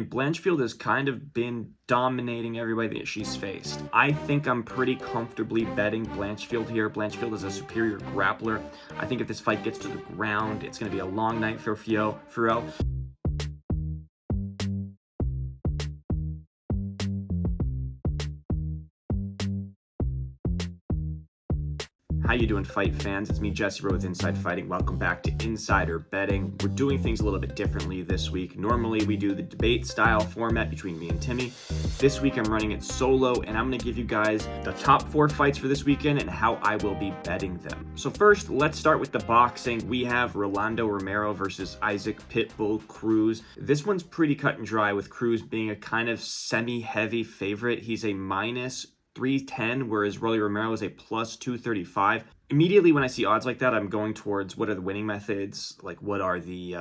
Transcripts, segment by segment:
and Blanchfield has kind of been dominating everybody that she's faced. I think I'm pretty comfortably betting Blanchfield here. Blanchfield is a superior grappler. I think if this fight gets to the ground, it's going to be a long night for Fiorot. How you doing, fight fans? It's me, Jesse Rowe with Inside Fighting. Welcome back to Insider Betting. We're doing things a little bit differently this week. Normally, we do the debate style format between me and Timmy. This week, I'm running it solo, and I'm going to give you guys the top 4 fights for this weekend and how I will be betting them. So first, let's start with the boxing. We have Rolando Romero versus Isaac Pitbull Cruz. This one's pretty cut and dry, with Cruz being a kind of semi-heavy favorite. He's a minus 310, whereas Rolly Romero is a plus 235. Immediately when I see odds like that, I'm going towards what are the winning methods, like what are the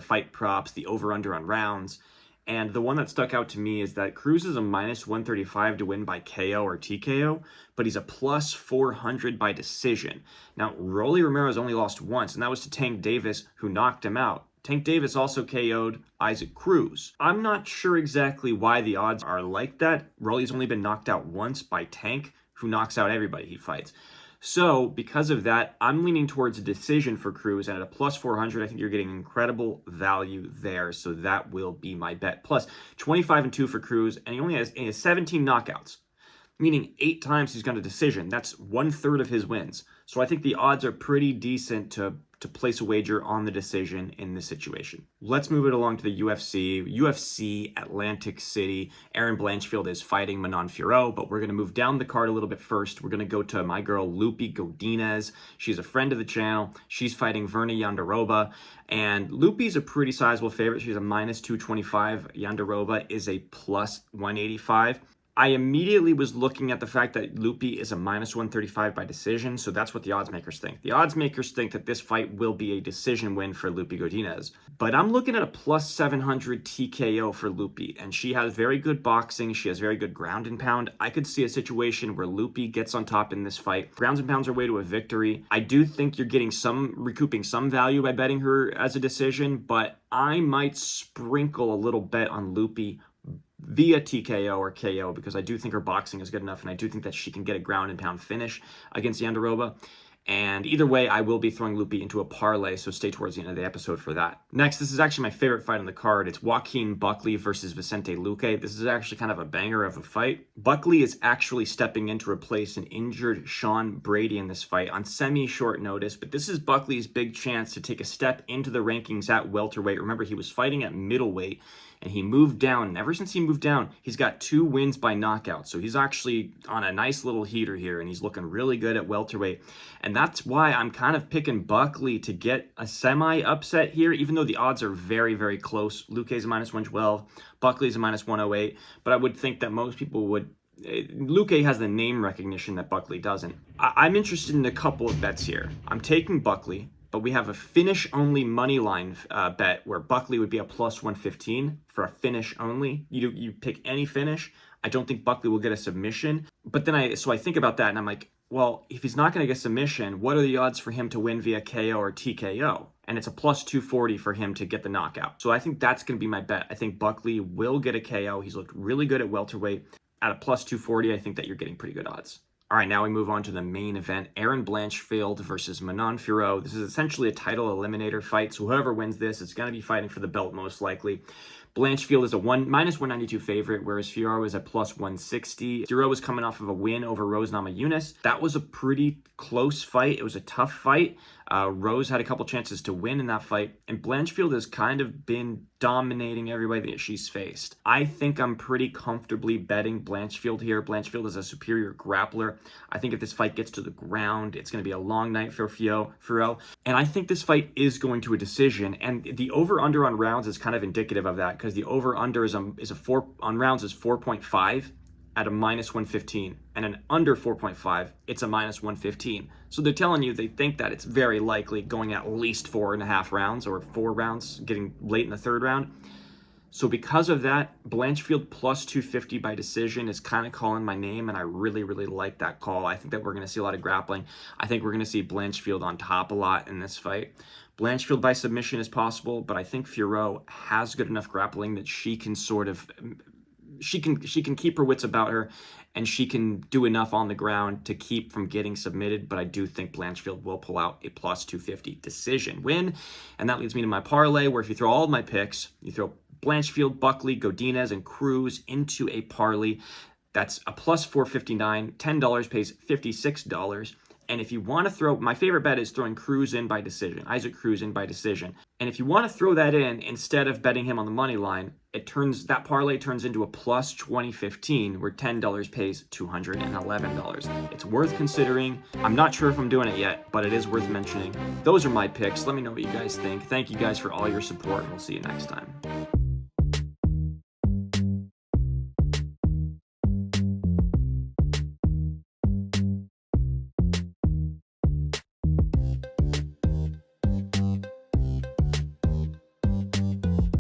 fight props, the over-under on rounds. And the one that stuck out to me is that Cruz is a minus 135 to win by KO or TKO, but he's a plus 400 by decision. Now, Rolly Romero's only lost once, and that was to Tank Davis, who knocked him out. Tank Davis also KO'd Isaac Cruz. I'm not sure exactly why the odds are like that. Rolly's only been knocked out once by Tank, who knocks out everybody he fights. So because of that, I'm leaning towards a decision for Cruz, and at a plus 400, I think you're getting incredible value there. So that will be my bet. Plus 25-2 for Cruz, and he has 17 knockouts, meaning 8 times he's got a decision. That's 1/3 of his wins. So I think the odds are pretty decent to place a wager on the decision in this situation. Let's move it along to the UFC Atlantic City. Erin Blanchfield is fighting Manon Fiorot, but we're going to move down the card a little bit first. We're going to go to my girl Loopy Godinez. She's a friend of the channel. She's fighting Virna Jandiroba, and Loopy's a pretty sizable favorite. She's a minus 225. Jandiroba is a plus 185. I immediately was looking at the fact that Loopy is a minus 135 by decision, so that's what the odds makers think. The odds makers think that this fight will be a decision win for Loopy Godinez. But I'm looking at a plus 700 TKO for Loopy, and she has very good boxing. She has very good ground and pound. I could see a situation where Loopy gets on top in this fight. Grounds and pounds are way to a victory. I do think you're getting recouping some value by betting her as a decision, but I might sprinkle a little bet on Loopy via TKO or KO, because I do think her boxing is good enough, and I do think that she can get a ground and pound finish against Jandiroba. And either way, I will be throwing Loopy into a parlay, so stay towards the end of the episode for that. Next, this is actually my favorite fight on the card. It's Joaquin Buckly versus Vicente Luque. This is actually kind of a banger of a fight. Buckly is actually stepping in to replace an injured Sean Brady in this fight on semi-short notice, but this is Buckley's big chance to take a step into the rankings at welterweight. Remember, he was fighting at middleweight, and he moved down, and ever since he moved down, he's got 2 wins by knockout. So he's actually on a nice little heater here, and he's looking really good at welterweight. And that's why I'm kind of picking Buckly to get a semi-upset here, even though the odds are very, very close. Luque's a minus 112, Buckley's a minus 108, but I would think that most people would. Luque has the name recognition that Buckly doesn't. I'm interested in a couple of bets here. I'm taking Buckly, but we have a finish-only money line bet where Buckly would be a plus 115 for a finish only. You pick any finish. I don't think Buckly will get a submission. But then I think about that, and I'm like, well, if he's not going to get submission, what are the odds for him to win via KO or TKO? And it's a plus 240 for him to get the knockout. So I think that's going to be my bet. I think Buckly will get a KO. He's looked really good at welterweight. At a plus 240, I think that you're getting pretty good odds. All right, now we move on to the main event, Erin Blanchfield versus Manon Fiorot. This is essentially a title eliminator fight, so whoever wins this is going to be fighting for the belt most likely. Blanchfield is a minus 192 favorite, whereas Fiorot is a plus 160. Fiorot was coming off of a win over Rose Namajunas. That was a pretty close fight. It was a tough fight. Rose had a couple chances to win in that fight, and Blanchfield has kind of been dominating everybody that she's faced. I think I'm pretty comfortably betting Blanchfield here. Blanchfield is a superior grappler. I think if this fight gets to the ground, it's going to be a long night for Fiorot, and I think this fight is going to a decision, and the over-under on rounds is kind of indicative of that, because the over-under on rounds is 4.5 at a minus 115, and an under 4.5, it's a minus 115. So they're telling you they think that it's very likely going at least 4.5 rounds or 4 rounds, getting late in the 3rd round. So because of that, Blanchfield plus 250 by decision is kind of calling my name, and I really, really like that call. I think that we're going to see a lot of grappling. I think we're going to see Blanchfield on top a lot in this fight. Blanchfield by submission is possible, but I think Fiorot has good enough grappling that she can sort of, she can keep her wits about her, and she can do enough on the ground to keep from getting submitted. But I do think Blanchfield will pull out a plus 250 decision win. And that leads me to my parlay, where if you throw all of my picks, you throw Blanchfield, Buckly, Godinez, and Cruz into a parlay, that's a plus 459. $10 pays $56. And if you want to throw, my favorite bet is throwing Cruz in by decision, Isaac Cruz in by decision. And if you want to throw that in instead of betting him on the money line, that parlay turns into a plus 2015, where $10 pays $211. It's worth considering. I'm not sure if I'm doing it yet, but it is worth mentioning. Those are my picks. Let me know what you guys think. Thank you guys for all your support, and we'll see you next time.